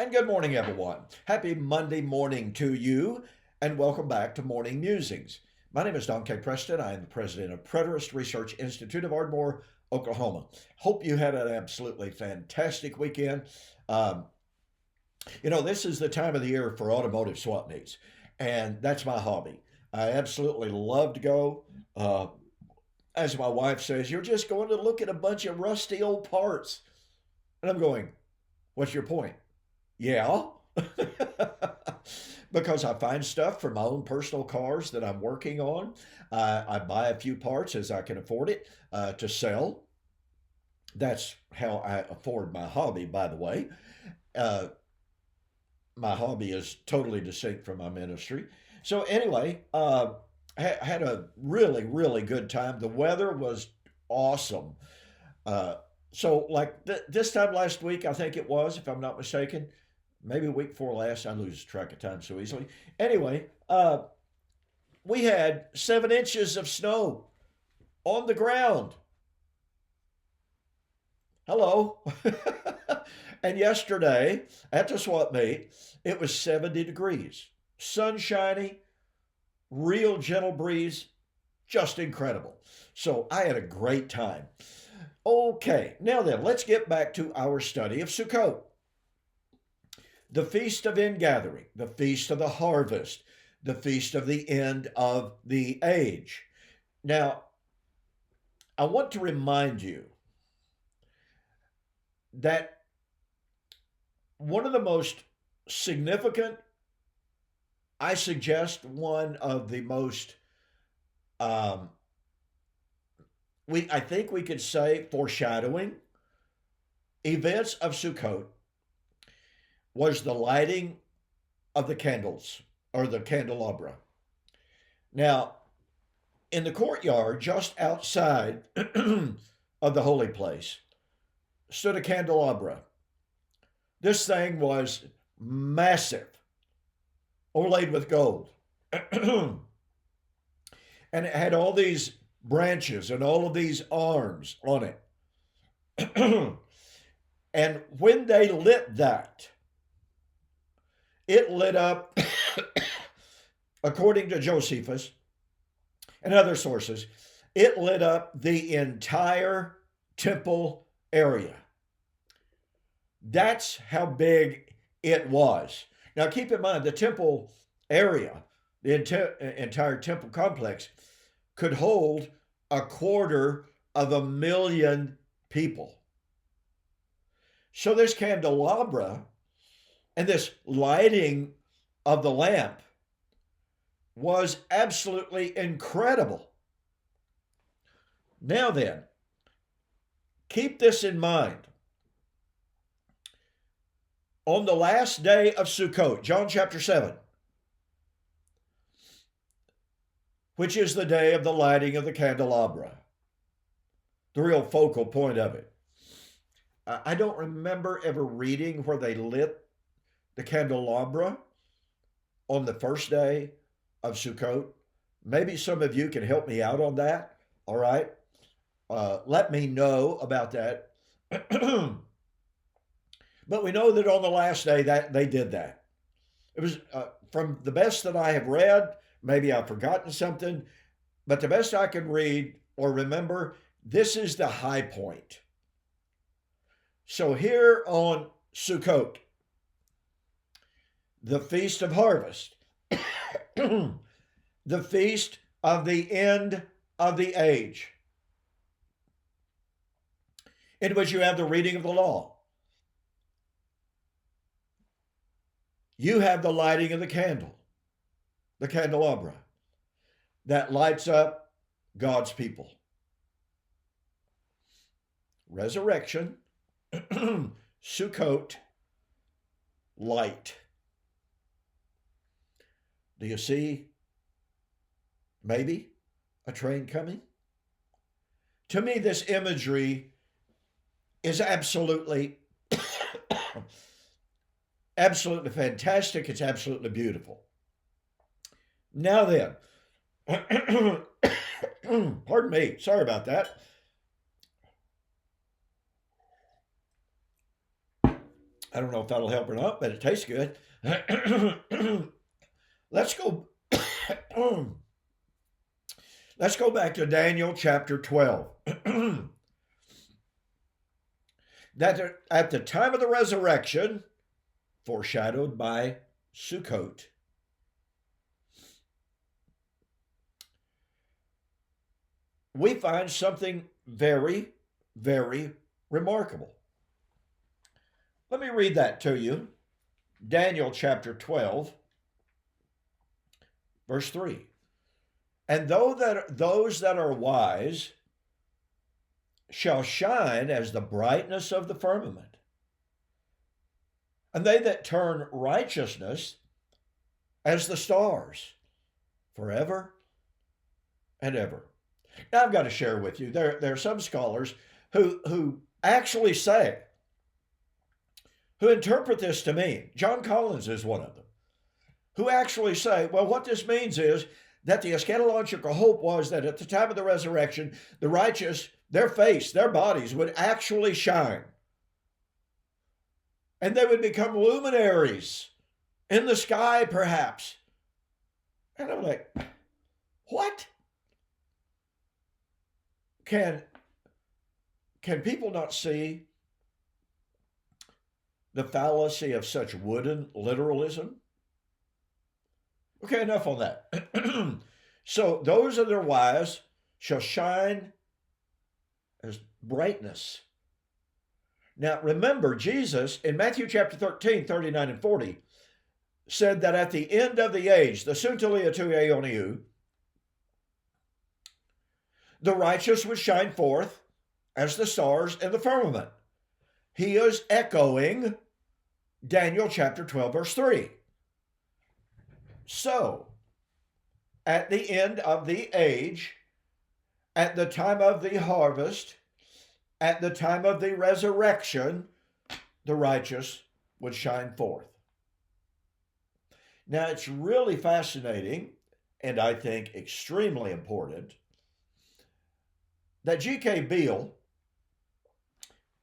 And good morning, everyone. Happy Monday morning to you, and welcome back to Morning Musings. My name is Don K. Preston. I am the president of Preterist Research Institute of Ardmore, Oklahoma. Hope you had an absolutely fantastic weekend. Um, this is the time of the year for automotive swap meets, and that's my hobby. I absolutely love to go. As my wife says, you're just going to look at a bunch of rusty old parts. And I'm going, what's your point? Yeah. Because I find stuff for my own personal cars that I'm working on. I buy a few parts as I can afford it to sell. That's how I afford my hobby, by the way. Uh, my hobby is totally distinct from my ministry. So, anyway, had a really, really good time. The weather was awesome. Uh, so, this time last week, I think it was, if I'm not mistaken, maybe week before last. I lose track of time so easily. Anyway, we had 7 inches of snow on the ground. Hello. And yesterday at the swap meet, it was 70 degrees, sunshiny, real gentle breeze, just incredible. So I had a great time. Okay, now then, let's get back to our study of Sukkot. The Feast of Ingathering, the Feast of the Harvest, the Feast of the End of the Age. Now, I want to remind you that one of the most significant, I suggest one of the most, um, I think we could say foreshadowing events of Sukkot was the lighting of the candles or the candelabra. Now, in the courtyard just outside of the holy place stood a candelabra. This thing was massive, overlaid with gold. And it had all these branches and all of these arms on it. And when they lit that, it lit up, according to Josephus and other sources, it lit up the entire temple area. That's how big it was. Now, keep in mind, the temple area, the entire temple complex, could hold 250,000 people. So this candelabra and this lighting of the lamp was absolutely incredible. Now then, keep this in mind. On the last day of Sukkot, John chapter 7, which is the day of the lighting of the candelabra, the real focal point of it. I don't remember ever reading where they lit the candelabra on the first day of Sukkot. Maybe some of you can help me out on that. All right. Let me know about that. But we know that on the last day that they did that. It was from the best that I have read. Maybe I've forgotten something, but the best I can read or remember, this is the high point. So here on Sukkot, the Feast of Harvest, the Feast of the End of the Age, in which you have the reading of the law. You have the lighting of the candle, the candelabra, that lights up God's people. Resurrection, Sukkot, light. Do you see maybe a train coming? To me, this imagery is absolutely, absolutely fantastic. It's absolutely beautiful. Now then, pardon me, sorry about that. I don't know if that'll help or not, but it tastes good. Let's go. Let's go back to Daniel chapter 12. That at the time of the resurrection, foreshadowed by Sukkot, we find something very, very remarkable. Let me read that to you. Daniel chapter 12, verse 3. And those that are wise shall shine as the brightness of the firmament, and they that turn righteousness as the stars forever and ever. Now, I've got to share with you, there are some scholars who actually say, who interpret this to mean, John Collins is one of them, who actually say, well, what this means is that the eschatological hope was that at the time of the resurrection, the righteous, their face, their bodies would actually shine. And they would become luminaries in the sky, perhaps. And I'm like, what? Can people not see the fallacy of such wooden literalism? Okay, enough on that. So those that are wise shall shine as brightness. Now remember, Jesus in Matthew chapter 13, 39 and 40 said that at the end of the age, the suntelia tu aeoniu, the righteous would shine forth as the stars in the firmament. He is echoing Daniel chapter 12, verse 3. So, at the end of the age, at the time of the harvest, at the time of the resurrection, the righteous would shine forth. Now, it's really fascinating, and I think extremely important, that G.K. Beale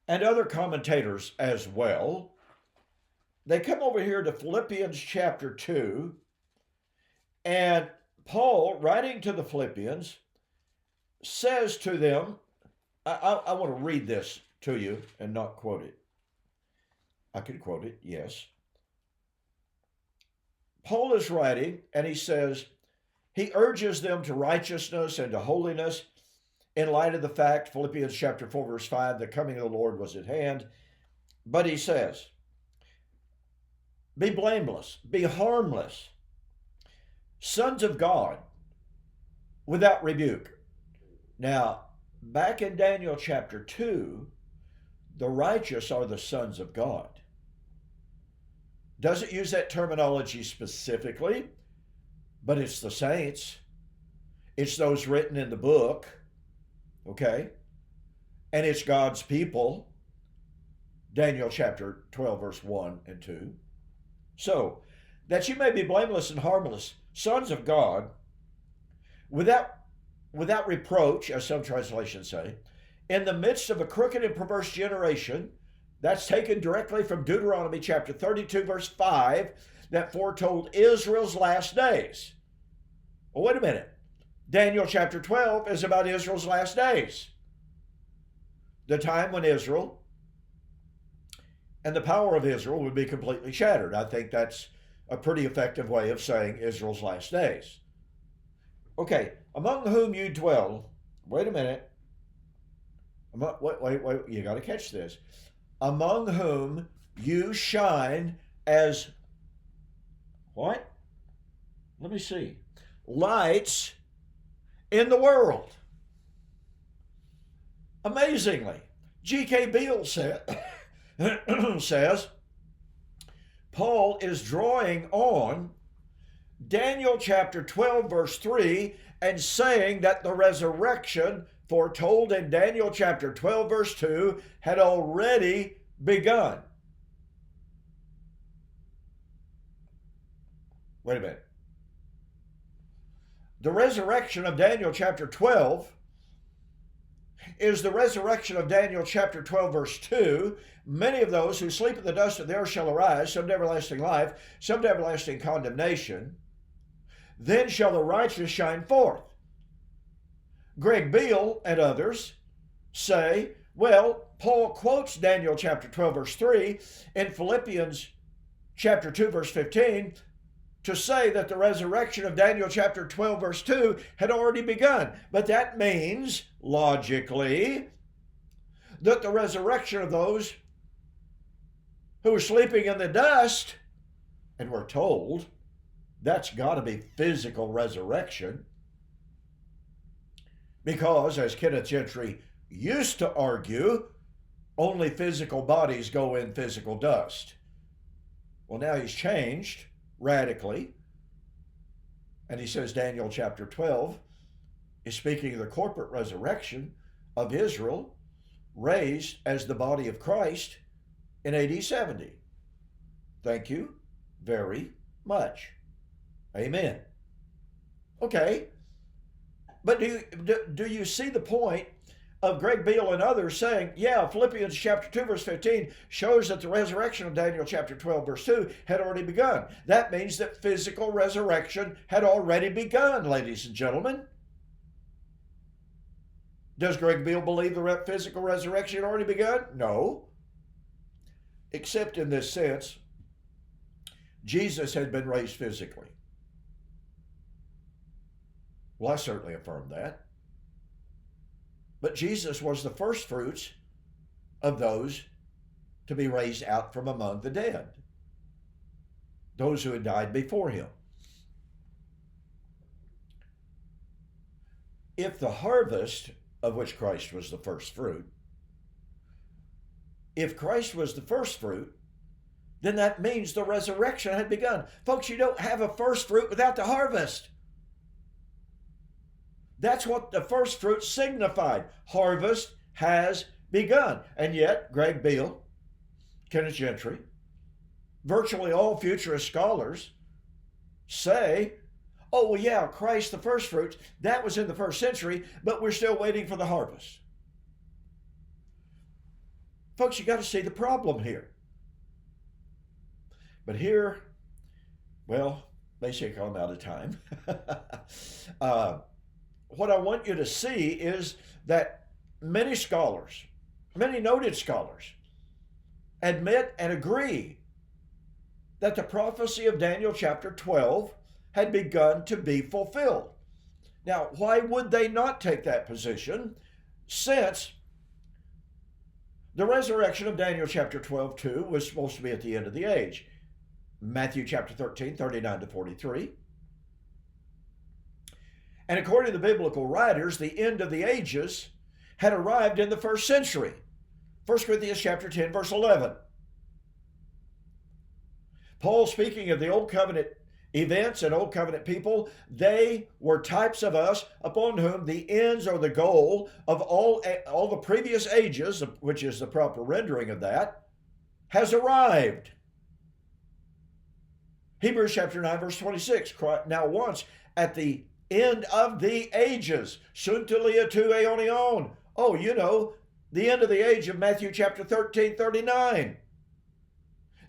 and other commentators as well, they come over here to Philippians chapter 2, and Paul, writing to the Philippians, says to them, I want to read this to you and not quote it. I could quote it, yes. Paul is writing, and he says, he urges them to righteousness and to holiness in light of the fact, Philippians chapter 4, verse 5, the coming of the Lord was at hand. But he says, be blameless, be harmless, sons of God, without rebuke. Now, back in Daniel chapter 2, the righteous are the sons of God. Doesn't use that terminology specifically, but it's the saints. It's those written in the book, okay? And it's God's people, Daniel chapter 12, verse 1 and 2. So, that you may be blameless and harmless, sons of God, without reproach, as some translations say, in the midst of a crooked and perverse generation. That's taken directly from Deuteronomy chapter 32, verse 5, that foretold Israel's last days. Well, wait a minute. Daniel chapter 12 is about Israel's last days. The time when Israel and the power of Israel would be completely shattered. I think that's a pretty effective way of saying Israel's last days. Okay, among whom you dwell, wait a minute. Wait, you got to catch this. Among whom you shine as what? Let me see. Lights in the world. Amazingly, G.K. Beale says, Paul is drawing on Daniel chapter 12, verse 3, and saying that the resurrection foretold in Daniel chapter 12, verse 2, had already begun. Wait a minute. The resurrection of Daniel chapter 12 is the resurrection of Daniel chapter 12, verse 2. Many of those who sleep in the dust of the earth shall arise, some to everlasting life, some to everlasting condemnation. Then shall the righteous shine forth. Greg Beale and others say, well, Paul quotes Daniel chapter 12, verse 3 in Philippians chapter 2, verse 15 to say that the resurrection of Daniel chapter 12, verse 2 had already begun. But that means, logically, that the resurrection of those who are sleeping in the dust, and we're told that's got to be physical resurrection, because, as Kenneth Gentry used to argue, only physical bodies go in physical dust. Well, now he's changed radically, and he says Daniel chapter 12 is speaking of the corporate resurrection of Israel raised as the body of Christ in AD 70. Thank you very much. Amen. Okay, but do you see the point of Greg Beale and others saying, yeah, Philippians chapter 2, verse 15 shows that the resurrection of Daniel chapter 12, verse 2 had already begun. That means that physical resurrection had already begun, ladies and gentlemen. Does Greg Beale believe the physical resurrection had already begun? No. Except in this sense, Jesus had been raised physically. Well, I certainly affirm that. But Jesus was the first fruits of those to be raised out from among the dead, those who had died before him. If the harvest, of which Christ was the first fruit, if Christ was the first fruit, then that means the resurrection had begun. Folks, you don't have a first fruit without the harvest. That's what the first fruit signified. Harvest has begun. And yet, Greg Beale, Kenneth Gentry, virtually all futurist scholars say, oh, well, yeah, Christ the first fruits, that was in the first century, but we're still waiting for the harvest. Folks, you got to see the problem here. But here, well, basically I'm out of time. What I want you to see is that many scholars, many noted scholars, admit and agree that the prophecy of Daniel chapter 12 had begun to be fulfilled. Now, why would they not take that position, since the resurrection of Daniel chapter 12:2 was supposed to be at the end of the age? Matthew chapter 13, 39 to 43. And according to the biblical writers, the end of the ages had arrived in the first century. 1 Corinthians chapter 10, verse 11. Paul, speaking of the Old Covenant events and Old Covenant people, they were types of us upon whom the ends or the goal of all the previous ages, which is the proper rendering of that, has arrived. Hebrews chapter 9, verse 26. Now once at the end of the ages, suntelia tu aionion. Oh, you know, the end of the age of Matthew chapter 13, 39.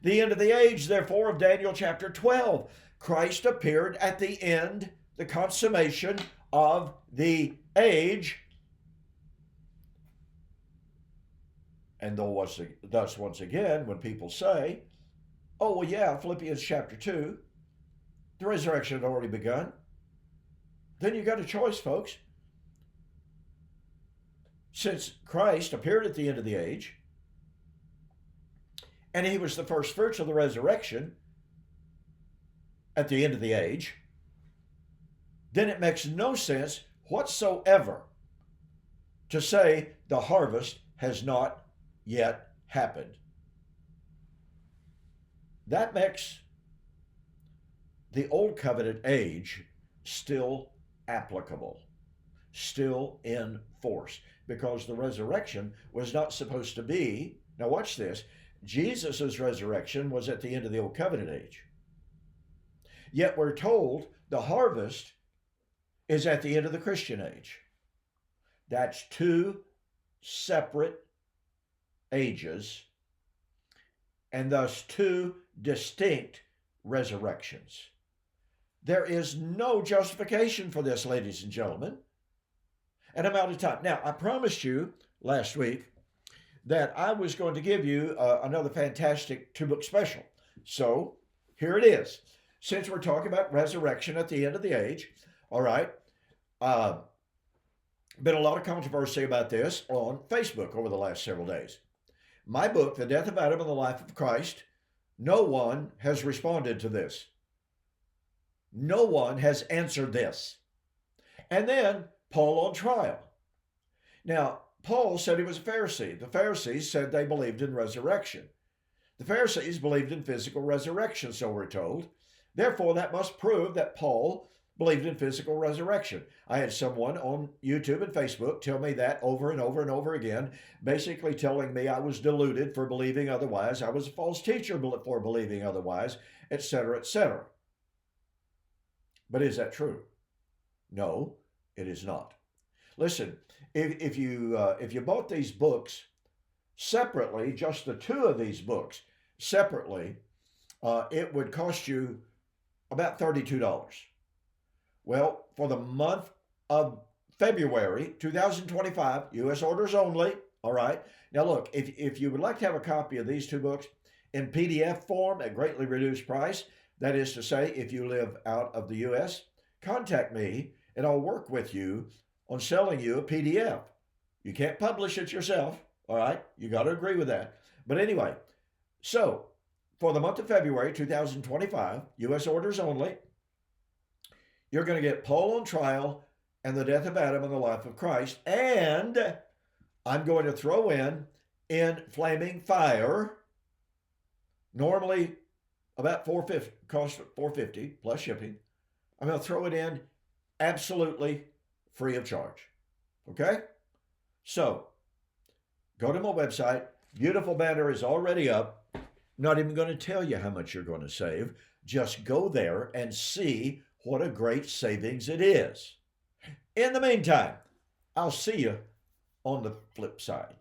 The end of the age, therefore, of Daniel chapter 12. Christ appeared at the end, the consummation of the age. And thus, once again, when people say, oh, well, yeah, Philippians chapter 2, the resurrection had already begun, then you got a choice, folks. Since Christ appeared at the end of the age, and he was the first fruits of the resurrection at the end of the age, then it makes no sense whatsoever to say the harvest has not yet happened. That makes the Old Covenant age still applicable, still in force, because the resurrection was not supposed to be, now watch this, Jesus' resurrection was at the end of the Old Covenant age. Yet we're told the harvest is at the end of the Christian age. That's two separate ages and thus two distinct resurrections. There is no justification for this, ladies and gentlemen. And I'm out of time. Now, I promised you last week that I was going to give you another fantastic two-book special. So here it is. Since we're talking about resurrection at the end of the age, all right, been a lot of controversy about this on Facebook over the last several days. My book, The Death of Adam and the Life of Christ, no one has responded to this. No one has answered this. And then Paul on trial. Now, Paul said he was a Pharisee. The Pharisees said they believed in resurrection. The Pharisees believed in physical resurrection, so we're told. Therefore, that must prove that Paul believed in physical resurrection. I had someone on YouTube and Facebook tell me that over and over and over again, basically telling me I was deluded for believing otherwise, I was a false teacher for believing otherwise, etc., etc. But is that true? No, it is not. Listen, if you bought these books separately, just the two of these books separately, it would cost you about $32. Well, for the month of February 2025, U.S. orders only, all right? Now look, if you would like to have a copy of these two books in PDF form at greatly reduced price, that is to say, if you live out of the U.S., contact me and I'll work with you on selling you a PDF. You can't publish it yourself, all right? You got to agree with that. But anyway, so for the month of February 2025, U.S. orders only, you're going to get Paul on Trial and the Death of Adam and the Life of Christ. And I'm going to throw in Flaming Fire, normally about $450, cost $450 plus shipping. I'm going to throw it in absolutely free of charge. Okay? So, go to my website. Beautiful banner is already up. Not even going to tell you how much you're going to save. Just go there and see what a great savings it is. In the meantime, I'll see you on the flip side.